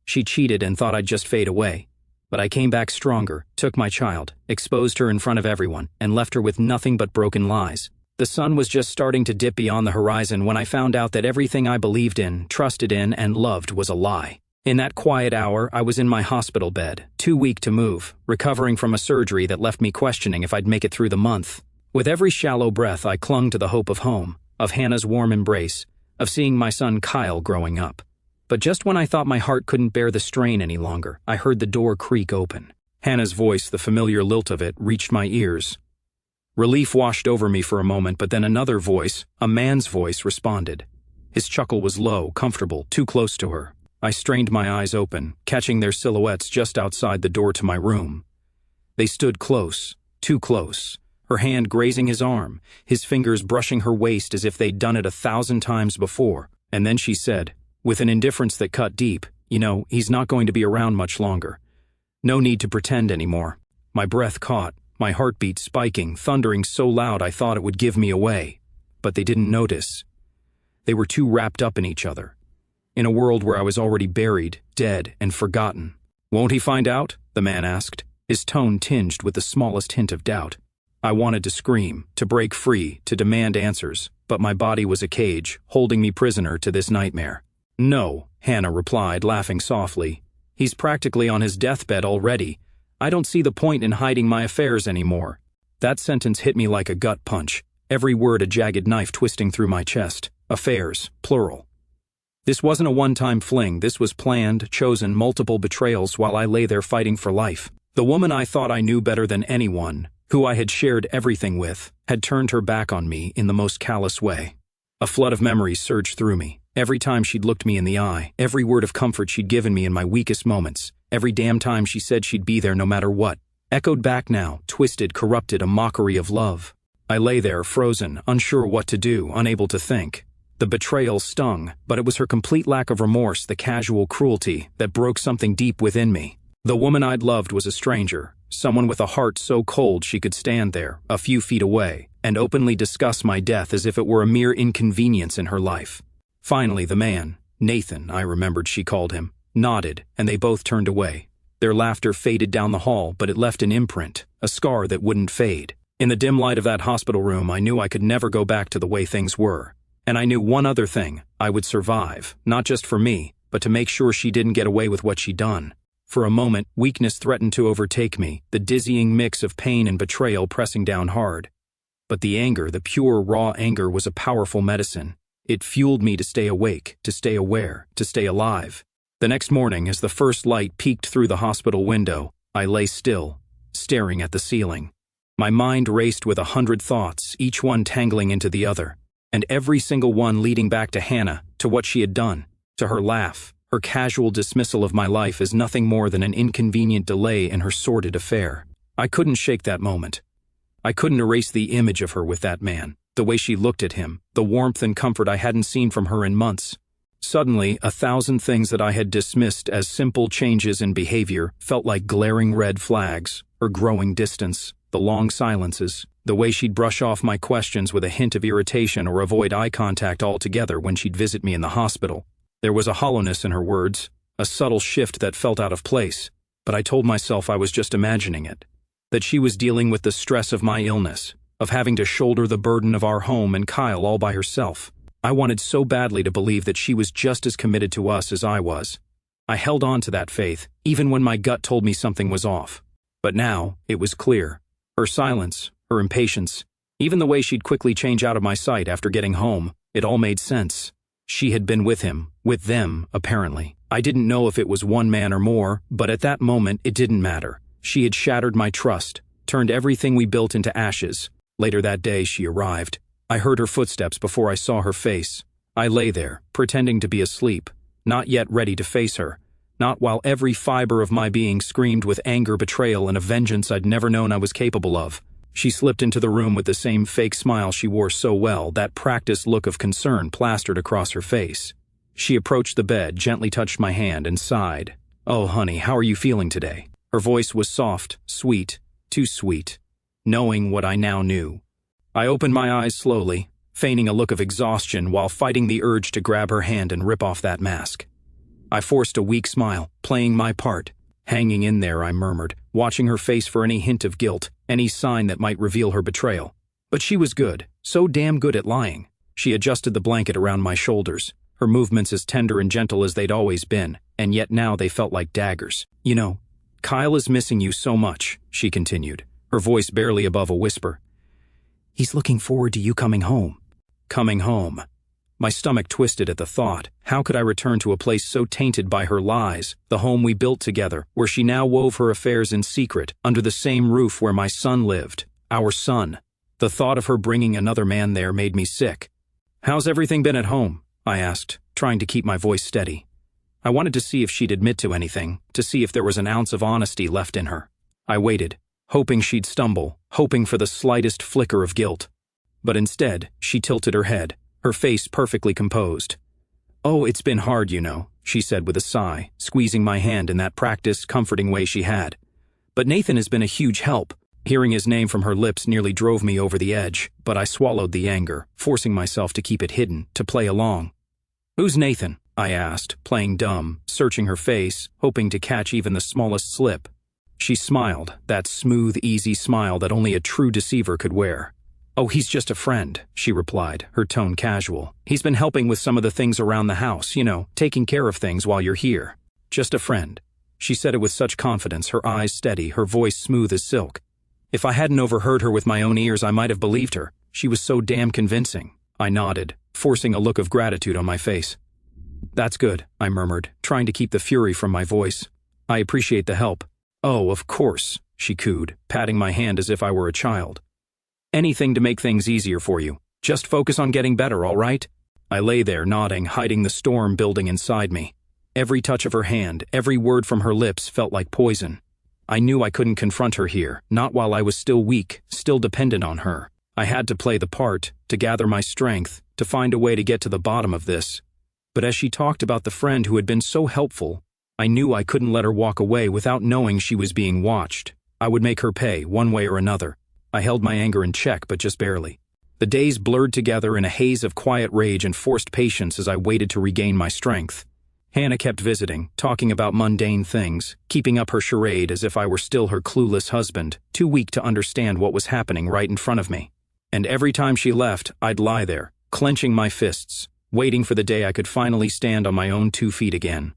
She cheated and thought I'd just fade away. But I came back stronger, took my child, exposed her in front of everyone, and left her with nothing but broken lies. The sun was just starting to dip beyond the horizon when I found out that everything I believed in, trusted in, and loved was a lie. In that quiet hour, I was in my hospital bed, too weak to move, recovering from a surgery that left me questioning if I'd make it through the month. With every shallow breath, I clung to the hope of home, of Hannah's warm embrace, of seeing my son Kyle growing up. But just when I thought my heart couldn't bear the strain any longer, I heard the door creak open. Hannah's voice, the familiar lilt of it, reached my ears. Relief washed over me for a moment, but then another voice, a man's voice, responded. His chuckle was low, comfortable, too close to her. I strained my eyes open, catching their silhouettes just outside the door to my room. They stood close, too close, her hand grazing his arm, his fingers brushing her waist as if they'd done it 1,000 times before. And then she said, with an indifference that cut deep, "You know, he's not going to be around much longer. No need to pretend anymore." My breath caught, my heartbeat spiking, thundering so loud I thought it would give me away. But they didn't notice. They were too wrapped up in each other. In a world where I was already buried, dead, and forgotten. "Won't he find out?" the man asked, his tone tinged with the smallest hint of doubt. I wanted to scream, to break free, to demand answers, but my body was a cage, holding me prisoner to this nightmare. "No," Hannah replied, laughing softly. "He's practically on his deathbed already. I don't see the point in hiding my affairs anymore." That sentence hit me like a gut punch, every word a jagged knife twisting through my chest. Affairs, plural. This wasn't a one-time fling, this was planned, chosen, multiple betrayals while I lay there fighting for life. The woman I thought I knew better than anyone, who I had shared everything with, had turned her back on me in the most callous way. A flood of memories surged through me. Every time she'd looked me in the eye, every word of comfort she'd given me in my weakest moments, every damn time she said she'd be there no matter what, echoed back now, twisted, corrupted, a mockery of love. I lay there, frozen, unsure what to do, unable to think. The betrayal stung, but it was her complete lack of remorse, the casual cruelty, that broke something deep within me. The woman I'd loved was a stranger, someone with a heart so cold she could stand there, a few feet away, and openly discuss my death as if it were a mere inconvenience in her life. Finally, the man, Nathan, I remembered she called him, nodded, and they both turned away. Their laughter faded down the hall, but it left an imprint, a scar that wouldn't fade. In the dim light of that hospital room, I knew I could never go back to the way things were. And I knew one other thing, I would survive, not just for me, but to make sure she didn't get away with what she'd done. For a moment, weakness threatened to overtake me, the dizzying mix of pain and betrayal pressing down hard. But the anger, the pure, raw anger, was a powerful medicine. It fueled me to stay awake, to stay aware, to stay alive. The next morning, as the first light peeked through the hospital window, I lay still, staring at the ceiling. My mind raced with 100 thoughts, each one tangling into the other, and every single one leading back to Hannah, to what she had done, to her laugh, her casual dismissal of my life as nothing more than an inconvenient delay in her sordid affair. I couldn't shake that moment. I couldn't erase the image of her with that man, the way she looked at him, the warmth and comfort I hadn't seen from her in months. Suddenly, 1,000 things that I had dismissed as simple changes in behavior felt like glaring red flags, her growing distance, the long silences, the way she'd brush off my questions with a hint of irritation or avoid eye contact altogether when she'd visit me in the hospital. There was a hollowness in her words, a subtle shift that felt out of place, but I told myself I was just imagining it. That she was dealing with the stress of my illness, of having to shoulder the burden of our home and Kyle all by herself. I wanted so badly to believe that she was just as committed to us as I was. I held on to that faith, even when my gut told me something was off. But now, it was clear. Her silence, her impatience, even the way she'd quickly change out of my sight after getting home, it all made sense. She had been with him, with them, apparently. I didn't know if it was one man or more, but at that moment, it didn't matter. She had shattered my trust, turned everything we built into ashes. Later that day, she arrived. I heard her footsteps before I saw her face. I lay there, pretending to be asleep, not yet ready to face her, not while every fiber of my being screamed with anger, betrayal, and a vengeance I'd never known I was capable of. She slipped into the room with the same fake smile she wore so well, that practiced look of concern plastered across her face. She approached the bed, gently touched my hand, and sighed. "Oh, honey, how are you feeling today?" Her voice was soft, sweet, too sweet, knowing what I now knew. I opened my eyes slowly, feigning a look of exhaustion while fighting the urge to grab her hand and rip off that mask. I forced a weak smile, playing my part. Hanging in there, I murmured, watching her face for any hint of guilt, any sign that might reveal her betrayal. But she was good, so damn good at lying. She adjusted the blanket around my shoulders, her movements as tender and gentle as they'd always been, and yet now they felt like daggers. You know, Kyle is missing you so much, she continued, her voice barely above a whisper. He's looking forward to you coming home. Coming home. My stomach twisted at the thought. How could I return to a place so tainted by her lies, the home we built together, where she now wove her affairs in secret, under the same roof where my son lived, our son? The thought of her bringing another man there made me sick. How's everything been at home? I asked, trying to keep my voice steady. I wanted to see if she'd admit to anything, to see if there was an ounce of honesty left in her. I waited, hoping she'd stumble, hoping for the slightest flicker of guilt. But instead, she tilted her head, her face perfectly composed. Oh, it's been hard, you know, she said with a sigh, squeezing my hand in that practiced, comforting way she had. But Nathan has been a huge help. Hearing his name from her lips nearly drove me over the edge, but I swallowed the anger, forcing myself to keep it hidden, to play along. Who's Nathan? I asked, playing dumb, searching her face, hoping to catch even the smallest slip. She smiled, that smooth, easy smile that only a true deceiver could wear. Oh, he's just a friend, she replied, her tone casual. He's been helping with some of the things around the house, you know, taking care of things while you're here. Just a friend. She said it with such confidence, her eyes steady, her voice smooth as silk. If I hadn't overheard her with my own ears, I might have believed her. She was so damn convincing. I nodded, forcing a look of gratitude on my face. That's good, I murmured, trying to keep the fury from my voice. I appreciate the help. Oh, of course, she cooed, patting my hand as if I were a child. Anything to make things easier for you. Just focus on getting better, all right? I lay there, nodding, hiding the storm building inside me. Every touch of her hand, every word from her lips felt like poison. I knew I couldn't confront her here, not while I was still weak, still dependent on her. I had to play the part, to gather my strength, to find a way to get to the bottom of this. But as she talked about the friend who had been so helpful, I knew I couldn't let her walk away without knowing she was being watched. I would make her pay, one way or another. I held my anger in check, but just barely. The days blurred together in a haze of quiet rage and forced patience as I waited to regain my strength. Hannah kept visiting, talking about mundane things, keeping up her charade as if I were still her clueless husband, too weak to understand what was happening right in front of me. And every time she left, I'd lie there, clenching my fists, waiting for the day I could finally stand on my own 2 feet again.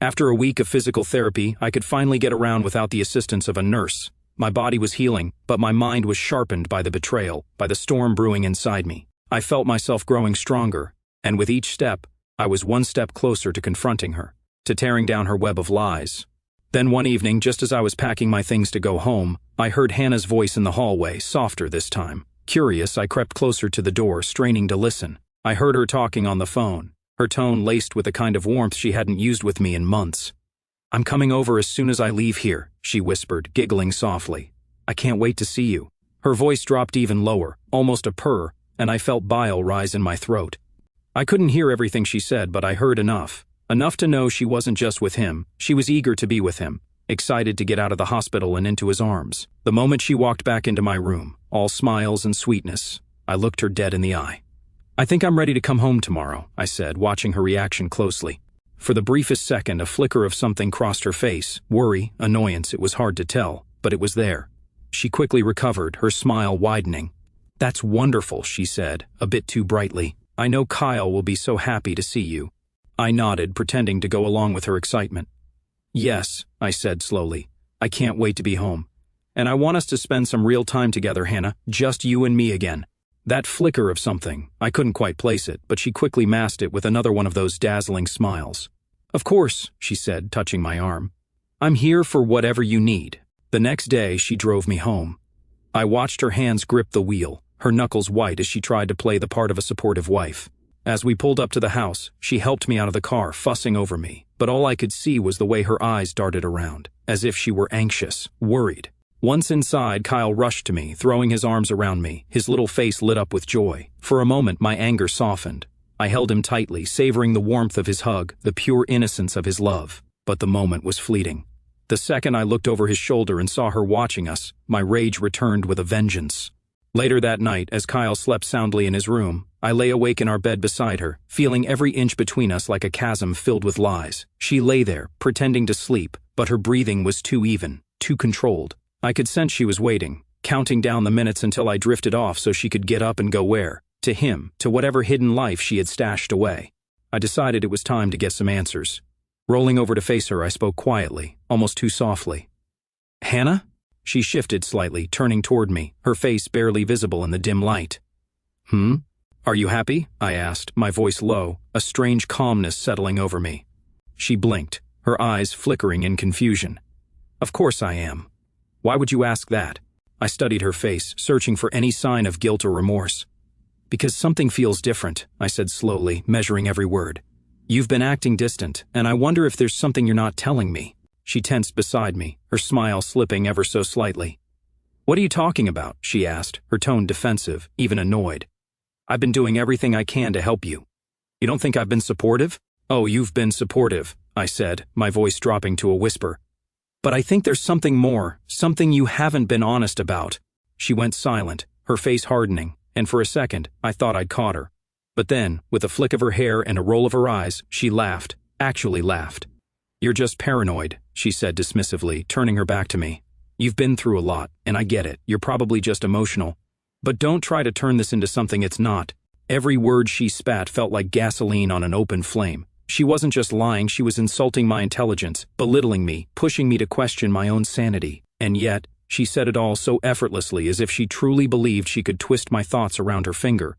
After a week of physical therapy, I could finally get around without the assistance of a nurse. My body was healing, but my mind was sharpened by the betrayal, by the storm brewing inside me. I felt myself growing stronger, and with each step, I was one step closer to confronting her, to tearing down her web of lies. Then one evening, just as I was packing my things to go home, I heard Hannah's voice in the hallway, softer this time. Curious, I crept closer to the door, straining to listen. I heard her talking on the phone, her tone laced with a kind of warmth she hadn't used with me in months. I'm coming over as soon as I leave here, she whispered, giggling softly. I can't wait to see you. Her voice dropped even lower, almost a purr, and I felt bile rise in my throat. I couldn't hear everything she said, but I heard enough. Enough to know she wasn't just with him, she was eager to be with him, excited to get out of the hospital and into his arms. The moment she walked back into my room, all smiles and sweetness, I looked her dead in the eye. I think I'm ready to come home tomorrow, I said, watching her reaction closely. For the briefest second, a flicker of something crossed her face. Worry, annoyance, it was hard to tell, but it was there. She quickly recovered, her smile widening. That's wonderful, she said, a bit too brightly. I know Kyle will be so happy to see you. I nodded, pretending to go along with her excitement. Yes, I said slowly. I can't wait to be home. And I want us to spend some real time together, Hannah, just you and me again. That flicker of something, I couldn't quite place it, but she quickly masked it with another one of those dazzling smiles. Of course, she said, touching my arm. I'm here for whatever you need. The next day, she drove me home. I watched her hands grip the wheel, her knuckles white as she tried to play the part of a supportive wife. As we pulled up to the house, she helped me out of the car, fussing over me, but all I could see was the way her eyes darted around, as if she were anxious, worried. Once inside, Kyle rushed to me, throwing his arms around me, his little face lit up with joy. For a moment, my anger softened. I held him tightly, savoring the warmth of his hug, the pure innocence of his love. But the moment was fleeting. The second I looked over his shoulder and saw her watching us, my rage returned with a vengeance. Later that night, as Kyle slept soundly in his room, I lay awake in our bed beside her, feeling every inch between us like a chasm filled with lies. She lay there, pretending to sleep, but her breathing was too even, too controlled. I could sense she was waiting, counting down the minutes until I drifted off so she could get up and go where? To him, to whatever hidden life she had stashed away. I decided it was time to get some answers. Rolling over to face her, I spoke quietly, almost too softly. "Hannah?" She shifted slightly, turning toward me, her face barely visible in the dim light. Are you happy?" I asked, my voice low, a strange calmness settling over me. She blinked, her eyes flickering in confusion. "Of course I am. Why would you ask that?" I studied her face, searching for any sign of guilt or remorse. "Because something feels different," I said slowly, measuring every word. "You've been acting distant, and I wonder if there's something you're not telling me." She tensed beside me, her smile slipping ever so slightly. "What are you talking about?" she asked, her tone defensive, even annoyed. "I've been doing everything I can to help you. You don't think I've been supportive?" "Oh, you've been supportive," I said, my voice dropping to a whisper. "But I think there's something more, something you haven't been honest about." She went silent, her face hardening, and for a second, I thought I'd caught her. But then, with a flick of her hair and a roll of her eyes, she laughed, actually laughed. "You're just paranoid," she said dismissively, turning her back to me. "You've been through a lot, and I get it. You're probably just emotional. But don't try to turn this into something it's not." Every word she spat felt like gasoline on an open flame. She wasn't just lying, she was insulting my intelligence, belittling me, pushing me to question my own sanity. And yet, she said it all so effortlessly, as if she truly believed she could twist my thoughts around her finger.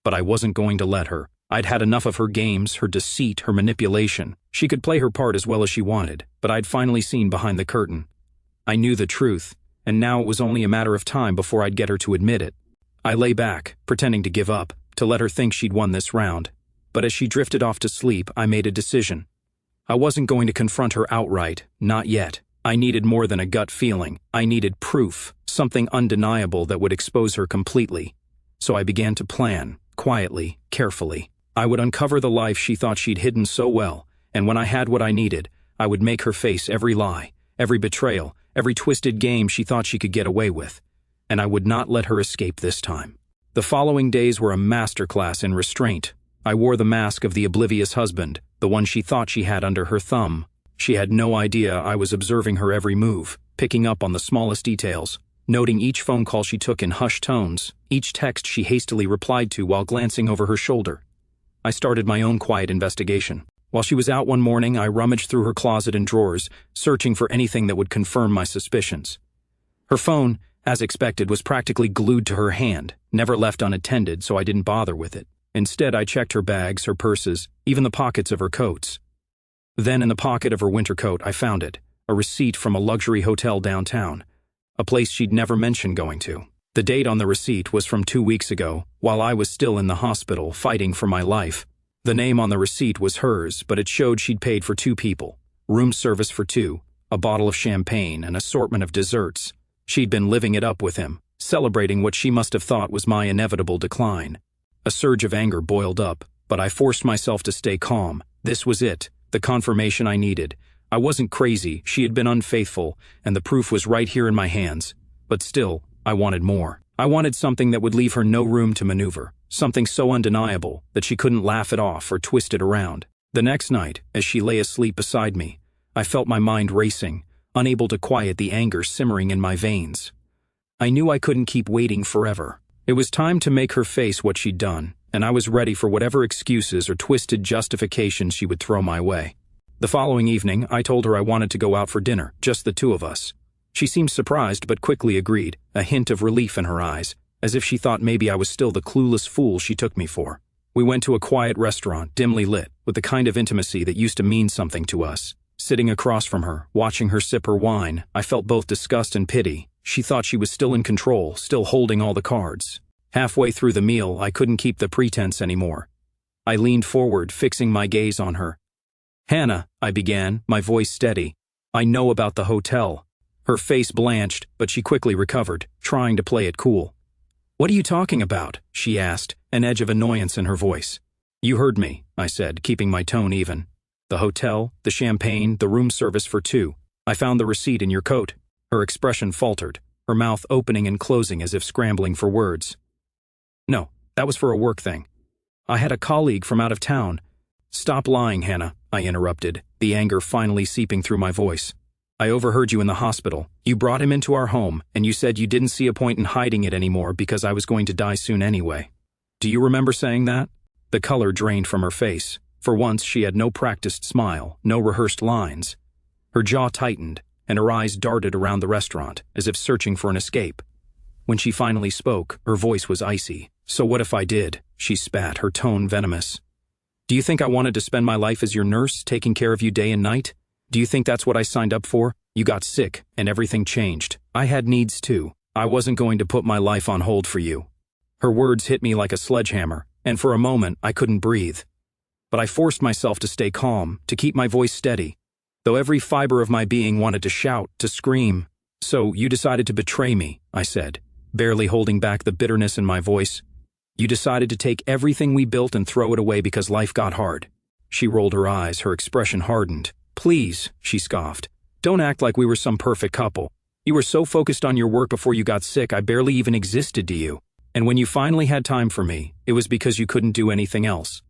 But I wasn't going to let her. I'd had enough of her games, her deceit, her manipulation. She could play her part as well as she wanted, but I'd finally seen behind the curtain. I knew the truth, and now it was only a matter of time before I'd get her to admit it. I lay back, pretending to give up, to let her think she'd won this round. But as she drifted off to sleep, I made a decision. I wasn't going to confront her outright, not yet. I needed more than a gut feeling. I needed proof, something undeniable that would expose her completely. So I began to plan, quietly, carefully. I would uncover the life she thought she'd hidden so well, and when I had what I needed, I would make her face every lie, every betrayal, every twisted game she thought she could get away with. And I would not let her escape this time. The following days were a masterclass in restraint. I wore the mask of the oblivious husband, the one she thought she had under her thumb. She had no idea I was observing her every move, picking up on the smallest details, noting each phone call she took in hushed tones, each text she hastily replied to while glancing over her shoulder. I started my own quiet investigation. While she was out one morning, I rummaged through her closet and drawers, searching for anything that would confirm my suspicions. Her phone, as expected, was practically glued to her hand, never left unattended, so I didn't bother with it. Instead, I checked her bags, her purses, even the pockets of her coats. Then in the pocket of her winter coat, I found it, a receipt from a luxury hotel downtown, a place she'd never mentioned going to. The date on the receipt was from 2 weeks ago, while I was still in the hospital, fighting for my life. The name on the receipt was hers, but it showed she'd paid for 2 people, room service for 2, a bottle of champagne, an assortment of desserts. She'd been living it up with him, celebrating what she must have thought was my inevitable decline. A surge of anger boiled up, but I forced myself to stay calm. This was it, the confirmation I needed. I wasn't crazy, she had been unfaithful, and the proof was right here in my hands. But still, I wanted more. I wanted something that would leave her no room to maneuver, something so undeniable that she couldn't laugh it off or twist it around. The next night, as she lay asleep beside me, I felt my mind racing, unable to quiet the anger simmering in my veins. I knew I couldn't keep waiting forever. It was time to make her face what she'd done, and I was ready for whatever excuses or twisted justifications she would throw my way. The following evening, I told her I wanted to go out for dinner, just the 2 of us. She seemed surprised but quickly agreed, a hint of relief in her eyes, as if she thought maybe I was still the clueless fool she took me for. We went to a quiet restaurant, dimly lit, with the kind of intimacy that used to mean something to us. Sitting across from her, watching her sip her wine, I felt both disgust and pity. She thought she was still in control, still holding all the cards. Halfway through the meal, I couldn't keep the pretense anymore. I leaned forward, fixing my gaze on her. "Hannah," I began, my voice steady. "I know about the hotel." Her face blanched, but she quickly recovered, trying to play it cool. "What are you talking about?" she asked, an edge of annoyance in her voice. "You heard me," I said, keeping my tone even. "The hotel, the champagne, the room service for 2. I found the receipt in your coat." Her expression faltered, her mouth opening and closing as if scrambling for words. "No, that was for a work thing. I had a colleague from out of town." "Stop lying, Hannah," I interrupted, the anger finally seeping through my voice. "I overheard you in the hospital. You brought him into our home, and you said you didn't see a point in hiding it anymore because I was going to die soon anyway. Do you remember saying that?" The color drained from her face. For once, she had no practiced smile, no rehearsed lines. Her jaw tightened, and her eyes darted around the restaurant, as if searching for an escape. When she finally spoke, her voice was icy. "So what if I did?" she spat, her tone venomous. "Do you think I wanted to spend my life as your nurse, taking care of you day and night? Do you think that's what I signed up for? You got sick, and everything changed. I had needs too. I wasn't going to put my life on hold for you." Her words hit me like a sledgehammer, and for a moment I couldn't breathe. But I forced myself to stay calm, to keep my voice steady, though every fiber of my being wanted to shout, to scream. "So you decided to betray me," I said, barely holding back the bitterness in my voice. "You decided to take everything we built and throw it away because life got hard." She rolled her eyes, her expression hardened. "Please," she scoffed, "don't act like we were some perfect couple. You were so focused on your work before you got sick I barely even existed to you. And when you finally had time for me, it was because you couldn't do anything else.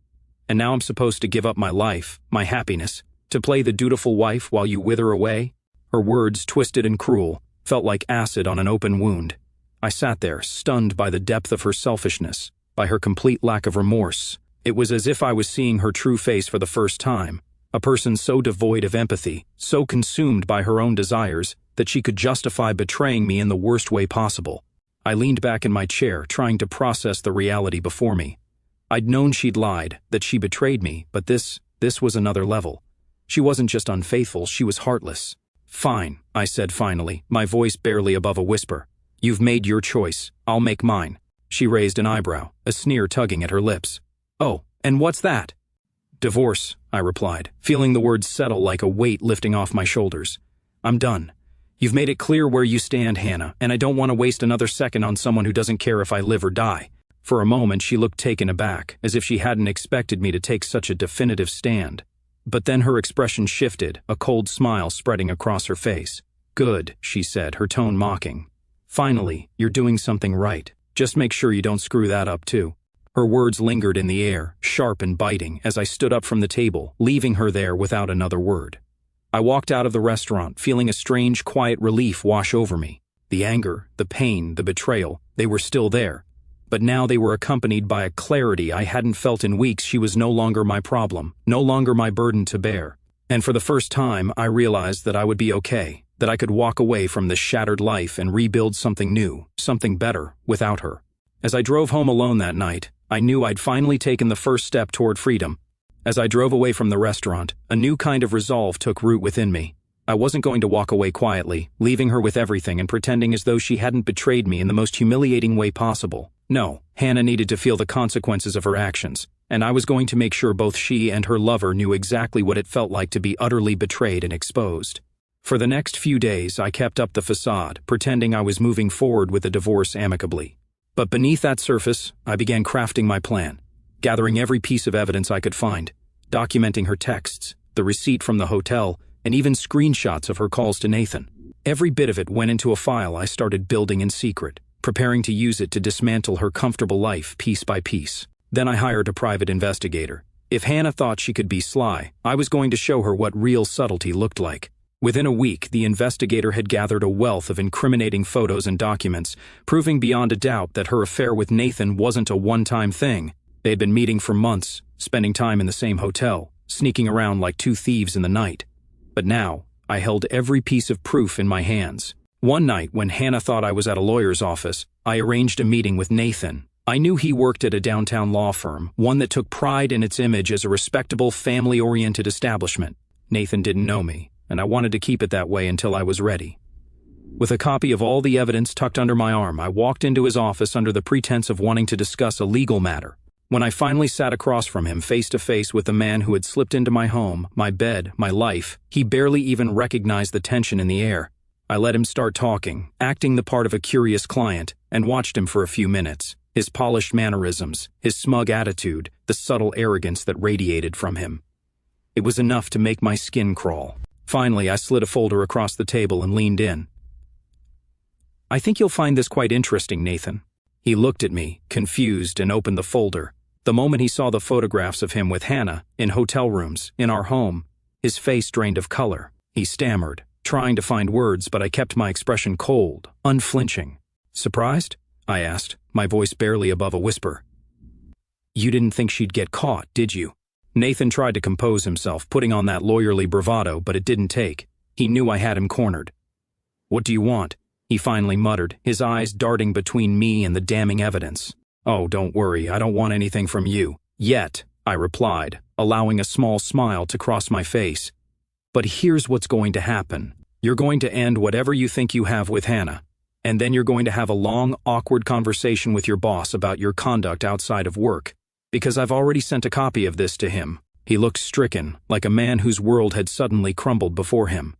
And now I'm supposed to give up my life, my happiness, to play the dutiful wife while you wither away?" Her words, twisted and cruel, felt like acid on an open wound. I sat there, stunned by the depth of her selfishness, by her complete lack of remorse. It was as if I was seeing her true face for the first time, a person so devoid of empathy, so consumed by her own desires, that she could justify betraying me in the worst way possible. I leaned back in my chair, trying to process the reality before me. I'd known she'd lied, that she betrayed me, but this was another level. She wasn't just unfaithful, she was heartless. "Fine," I said finally, my voice barely above a whisper. "You've made your choice. I'll make mine." She raised an eyebrow, a sneer tugging at her lips. "Oh, and what's that?" "Divorce," I replied, feeling the words settle like a weight lifting off my shoulders. "I'm done. You've made it clear where you stand, Hannah, and I don't want to waste another second on someone who doesn't care if I live or die." For a moment she looked taken aback, as if she hadn't expected me to take such a definitive stand. But then her expression shifted, a cold smile spreading across her face. "Good," she said, her tone mocking. "Finally, you're doing something right. Just make sure you don't screw that up too." Her words lingered in the air, sharp and biting, as I stood up from the table, leaving her there without another word. I walked out of the restaurant, feeling a strange, quiet relief wash over me. The anger, the pain, the betrayal, they were still there. But now they were accompanied by a clarity I hadn't felt in weeks. She was no longer my problem, no longer my burden to bear. And for the first time, I realized that I would be okay, that I could walk away from this shattered life and rebuild something new, something better, without her. As I drove home alone that night, I knew I'd finally taken the first step toward freedom. As I drove away from the restaurant, a new kind of resolve took root within me. I wasn't going to walk away quietly, leaving her with everything and pretending as though she hadn't betrayed me in the most humiliating way possible. No, Hannah needed to feel the consequences of her actions, and I was going to make sure both she and her lover knew exactly what it felt like to be utterly betrayed and exposed. For the next few days, I kept up the facade, pretending I was moving forward with the divorce amicably. But beneath that surface, I began crafting my plan, gathering every piece of evidence I could find, documenting her texts, the receipt from the hotel, and even screenshots of her calls to Nathan. Every bit of it went into a file I started building in secret, preparing to use it to dismantle her comfortable life piece by piece. Then I hired a private investigator. If Hannah thought she could be sly, I was going to show her what real subtlety looked like. Within a week, the investigator had gathered a wealth of incriminating photos and documents, proving beyond a doubt that her affair with Nathan wasn't a one-time thing. They had been meeting for months, spending time in the same hotel, sneaking around like two thieves in the night. But now, I held every piece of proof in my hands. One night, when Hannah thought I was at a lawyer's office, I arranged a meeting with Nathan. I knew he worked at a downtown law firm, one that took pride in its image as a respectable, family-oriented establishment. Nathan didn't know me, and I wanted to keep it that way until I was ready. With a copy of all the evidence tucked under my arm, I walked into his office under the pretense of wanting to discuss a legal matter. When I finally sat across from him, face to face with the man who had slipped into my home, my bed, my life, he barely even recognized the tension in the air. I let him start talking, acting the part of a curious client, and watched him for a few minutes. His polished mannerisms, his smug attitude, the subtle arrogance that radiated from him. It was enough to make my skin crawl. Finally, I slid a folder across the table and leaned in. I think you'll find this quite interesting, Nathan. He looked at me, confused, and opened the folder. The moment he saw the photographs of him with Hannah, in hotel rooms, in our home, his face drained of color. He stammered, trying to find words, but I kept my expression cold, unflinching. Surprised? I asked, my voice barely above a whisper. You didn't think she'd get caught, did you? Nathan tried to compose himself, putting on that lawyerly bravado, but it didn't take. He knew I had him cornered. What do you want? He finally muttered, his eyes darting between me and the damning evidence. Oh, don't worry, I don't want anything from you. Yet, I replied, allowing a small smile to cross my face. But here's what's going to happen. You're going to end whatever you think you have with Hannah, and then you're going to have a long, awkward conversation with your boss about your conduct outside of work, because I've already sent a copy of this to him. He looked stricken, like a man whose world had suddenly crumbled before him.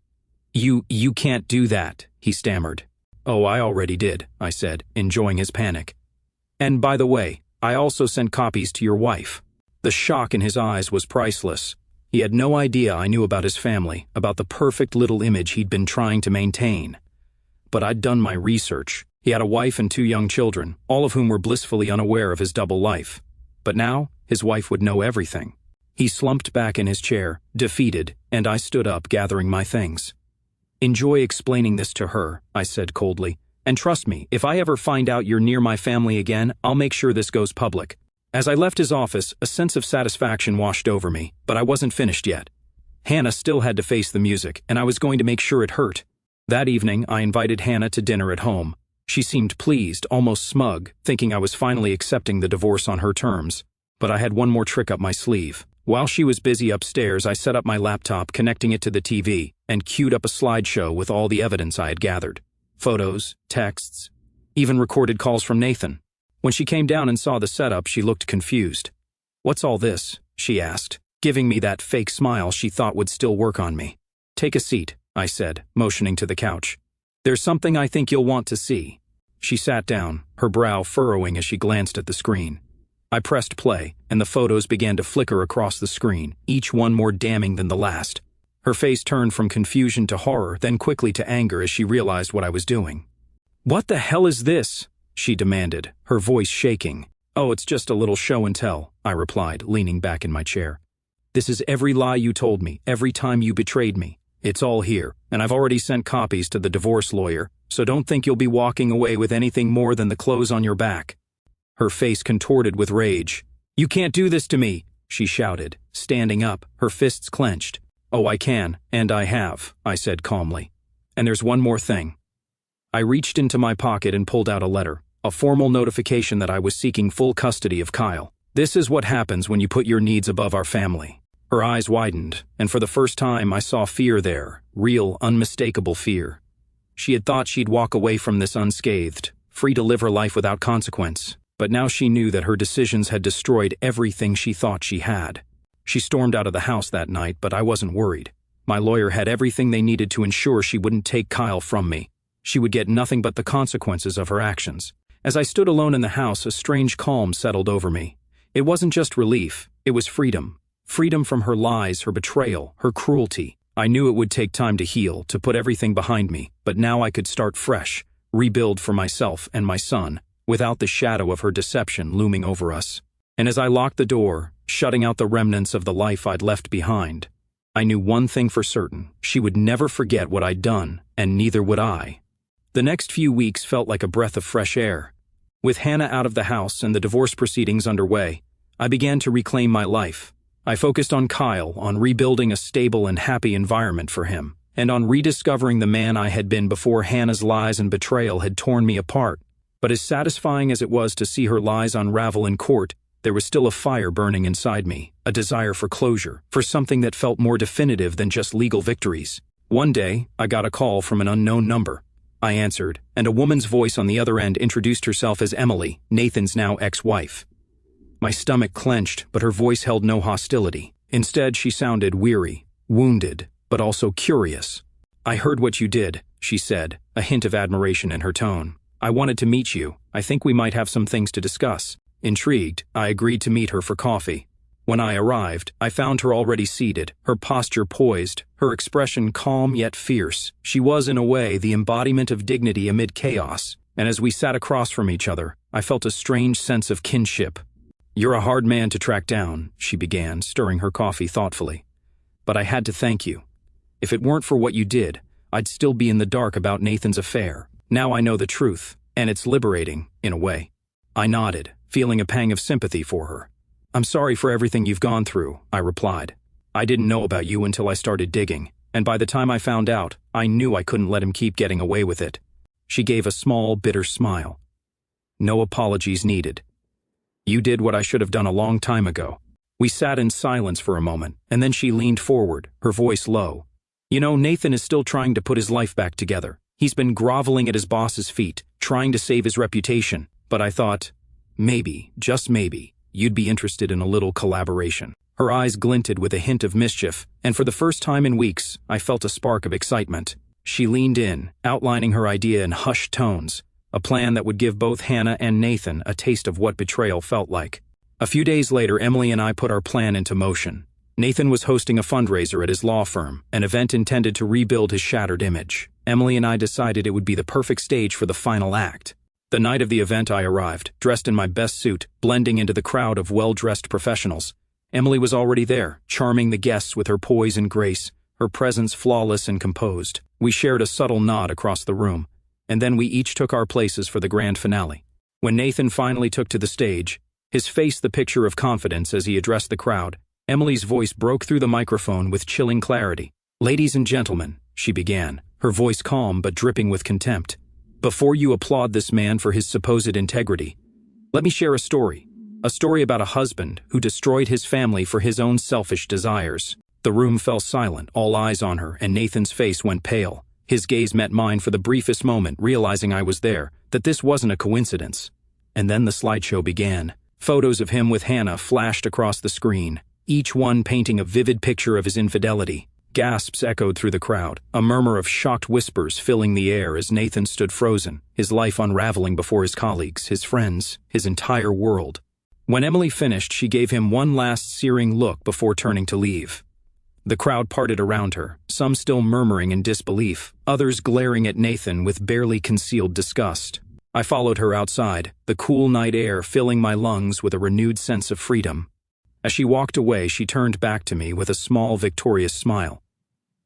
You can't do that, he stammered. Oh, I already did, I said, enjoying his panic. And by the way, I also sent copies to your wife. The shock in his eyes was priceless. He had no idea I knew about his family, about the perfect little image he'd been trying to maintain. But I'd done my research. He had a wife and 2 young children, all of whom were blissfully unaware of his double life. But now, his wife would know everything. He slumped back in his chair, defeated, and I stood up, gathering my things. Enjoy explaining this to her, I said coldly. And trust me, if I ever find out you're near my family again, I'll make sure this goes public. As I left his office, a sense of satisfaction washed over me, but I wasn't finished yet. Hannah still had to face the music, and I was going to make sure it hurt. That evening, I invited Hannah to dinner at home. She seemed pleased, almost smug, thinking I was finally accepting the divorce on her terms. But I had one more trick up my sleeve. While she was busy upstairs, I set up my laptop, connecting it to the TV, and queued up a slideshow with all the evidence I had gathered. Photos, texts, even recorded calls from Nathan. When she came down and saw the setup, she looked confused. What's all this? She asked, giving me that fake smile she thought would still work on me. Take a seat, I said, motioning to the couch. There's something I think you'll want to see. She sat down, her brow furrowing as she glanced at the screen. I pressed play, and the photos began to flicker across the screen, each one more damning than the last. Her face turned from confusion to horror, then quickly to anger as she realized what I was doing. What the hell is this? She demanded, her voice shaking. Oh, it's just a little show and tell, I replied, leaning back in my chair. This is every lie you told me, every time you betrayed me. It's all here, and I've already sent copies to the divorce lawyer, so don't think you'll be walking away with anything more than the clothes on your back. Her face contorted with rage. You can't do this to me, she shouted, standing up, her fists clenched. Oh, I can, and I have, I said calmly. And there's one more thing. I reached into my pocket and pulled out a letter, a formal notification that I was seeking full custody of Kyle. This is what happens when you put your needs above our family. Her eyes widened, and for the first time I saw fear there, real, unmistakable fear. She had thought she'd walk away from this unscathed, free to live her life without consequence, but now she knew that her decisions had destroyed everything she thought she had. She stormed out of the house that night, but I wasn't worried. My lawyer had everything they needed to ensure she wouldn't take Kyle from me. She would get nothing but the consequences of her actions. As I stood alone in the house, a strange calm settled over me. It wasn't just relief, it was freedom. Freedom from her lies, her betrayal, her cruelty. I knew it would take time to heal, to put everything behind me, but now I could start fresh, rebuild for myself and my son, without the shadow of her deception looming over us. And as I locked the door, shutting out the remnants of the life I'd left behind, I knew one thing for certain: she would never forget what I'd done, and neither would I. The next few weeks felt like a breath of fresh air. With Hannah out of the house and the divorce proceedings underway, I began to reclaim my life. I focused on Kyle, on rebuilding a stable and happy environment for him, and on rediscovering the man I had been before Hannah's lies and betrayal had torn me apart. But as satisfying as it was to see her lies unravel in court, there was still a fire burning inside me, a desire for closure, for something that felt more definitive than just legal victories. One day, I got a call from an unknown number. I answered, and a woman's voice on the other end introduced herself as Emily, Nathan's now ex-wife. My stomach clenched, but her voice held no hostility. Instead, she sounded weary, wounded, but also curious. I heard what you did, she said, a hint of admiration in her tone. I wanted to meet you. I think we might have some things to discuss. Intrigued, I agreed to meet her for coffee. When I arrived, I found her already seated, her posture poised, her expression calm yet fierce. She was, in a way, the embodiment of dignity amid chaos, and as we sat across from each other, I felt a strange sense of kinship. "You're a hard man to track down," she began, stirring her coffee thoughtfully. "But I had to thank you. If it weren't for what you did, I'd still be in the dark about Nathan's affair. Now I know the truth, and it's liberating, in a way." I nodded, feeling a pang of sympathy for her. "I'm sorry for everything you've gone through," I replied. "I didn't know about you until I started digging, and by the time I found out, I knew I couldn't let him keep getting away with it." She gave a small, bitter smile. "No apologies needed. You did what I should have done a long time ago." We sat in silence for a moment, and then she leaned forward, her voice low. "You know, Nathan is still trying to put his life back together. He's been groveling at his boss's feet, trying to save his reputation, but I thought, maybe, just maybe, you'd be interested in a little collaboration." Her eyes glinted with a hint of mischief, and for the first time in weeks, I felt a spark of excitement. She leaned in, outlining her idea in hushed tones, a plan that would give both Hannah and Nathan a taste of what betrayal felt like. A few days later, Emily and I put our plan into motion. Nathan was hosting a fundraiser at his law firm, an event intended to rebuild his shattered image. Emily and I decided it would be the perfect stage for the final act. The night of the event, I arrived, dressed in my best suit, blending into the crowd of well-dressed professionals. Emily was already there, charming the guests with her poise and grace, her presence flawless and composed. We shared a subtle nod across the room, and then we each took our places for the grand finale. When Nathan finally took to the stage, his face the picture of confidence as he addressed the crowd, Emily's voice broke through the microphone with chilling clarity. "Ladies and gentlemen," she began, her voice calm but dripping with contempt, "before you applaud this man for his supposed integrity, let me share a story about a husband who destroyed his family for his own selfish desires." The room fell silent, all eyes on her, and Nathan's face went pale. His gaze met mine for the briefest moment, realizing I was there, that this wasn't a coincidence. And then the slideshow began. Photos of him with Hannah flashed across the screen, each one painting a vivid picture of his infidelity. Gasps echoed through the crowd, a murmur of shocked whispers filling the air as Nathan stood frozen, his life unraveling before his colleagues, his friends, his entire world. When Emily finished, she gave him one last searing look before turning to leave. The crowd parted around her, some still murmuring in disbelief, others glaring at Nathan with barely concealed disgust. I followed her outside, the cool night air filling my lungs with a renewed sense of freedom. As she walked away, she turned back to me with a small, victorious smile.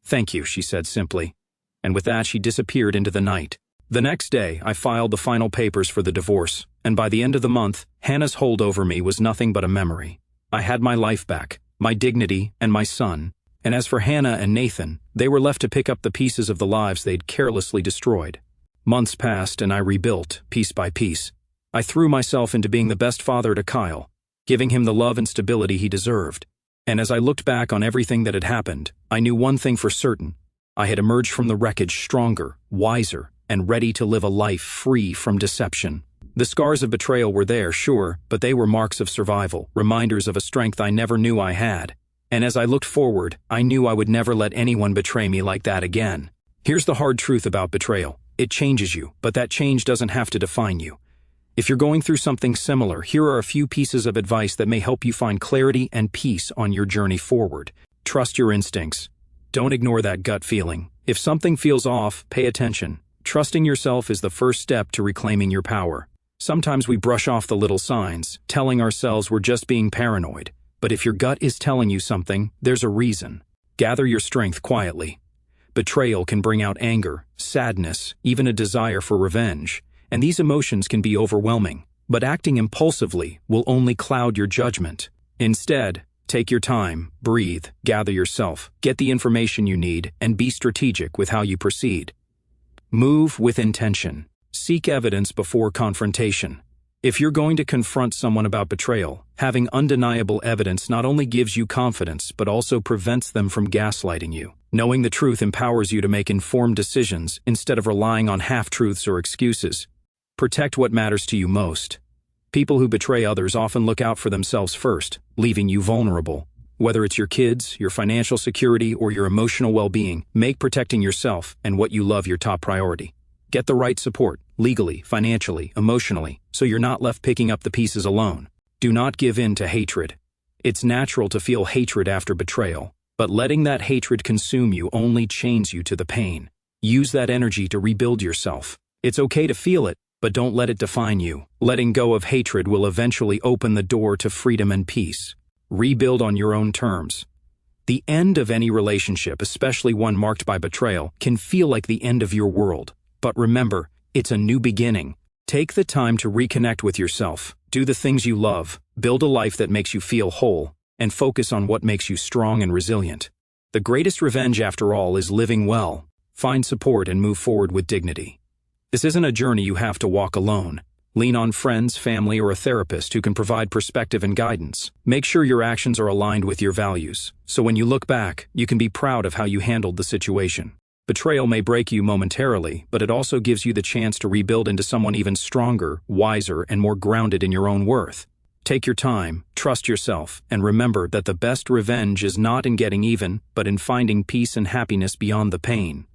"Thank you," she said simply, and with that she disappeared into the night. The next day, I filed the final papers for the divorce, and by the end of the month, Hannah's hold over me was nothing but a memory. I had my life back, my dignity, and my son, and as for Hannah and Nathan, they were left to pick up the pieces of the lives they'd carelessly destroyed. Months passed, and I rebuilt, piece by piece. I threw myself into being the best father to Kyle, giving him the love and stability he deserved. And as I looked back on everything that had happened, I knew one thing for certain. I had emerged from the wreckage stronger, wiser, and ready to live a life free from deception. The scars of betrayal were there, sure, but they were marks of survival, reminders of a strength I never knew I had. And as I looked forward, I knew I would never let anyone betray me like that again. Here's the hard truth about betrayal. It changes you, but that change doesn't have to define you. If you're going through something similar, here are a few pieces of advice that may help you find clarity and peace on your journey forward. Trust your instincts. Don't ignore that gut feeling. If something feels off, pay attention. Trusting yourself is the first step to reclaiming your power. Sometimes we brush off the little signs, telling ourselves we're just being paranoid. But if your gut is telling you something, there's a reason. Gather your strength quietly. Betrayal can bring out anger, sadness, even a desire for revenge. And these emotions can be overwhelming, but acting impulsively will only cloud your judgment. Instead, take your time, breathe, gather yourself, get the information you need, and be strategic with how you proceed. Move with intention. Seek evidence before confrontation. If you're going to confront someone about betrayal, having undeniable evidence not only gives you confidence but also prevents them from gaslighting you. Knowing the truth empowers you to make informed decisions instead of relying on half-truths or excuses. Protect what matters to you most. People who betray others often look out for themselves first, leaving you vulnerable. Whether it's your kids, your financial security, or your emotional well-being, make protecting yourself and what you love your top priority. Get the right support, legally, financially, emotionally, so you're not left picking up the pieces alone. Do not give in to hatred. It's natural to feel hatred after betrayal, but letting that hatred consume you only chains you to the pain. Use that energy to rebuild yourself. It's okay to feel it, but don't let it define you. Letting go of hatred will eventually open the door to freedom and peace. Rebuild on your own terms. The end of any relationship, especially one marked by betrayal, can feel like the end of your world. But remember, it's a new beginning. Take the time to reconnect with yourself, do the things you love, build a life that makes you feel whole, and focus on what makes you strong and resilient. The greatest revenge, after all, is living well. Find support and move forward with dignity. This isn't a journey you have to walk alone. Lean on friends, family, or a therapist who can provide perspective and guidance. Make sure your actions are aligned with your values, so when you look back, you can be proud of how you handled the situation. Betrayal may break you momentarily, but it also gives you the chance to rebuild into someone even stronger, wiser, and more grounded in your own worth. Take your time, trust yourself, and remember that the best revenge is not in getting even, but in finding peace and happiness beyond the pain.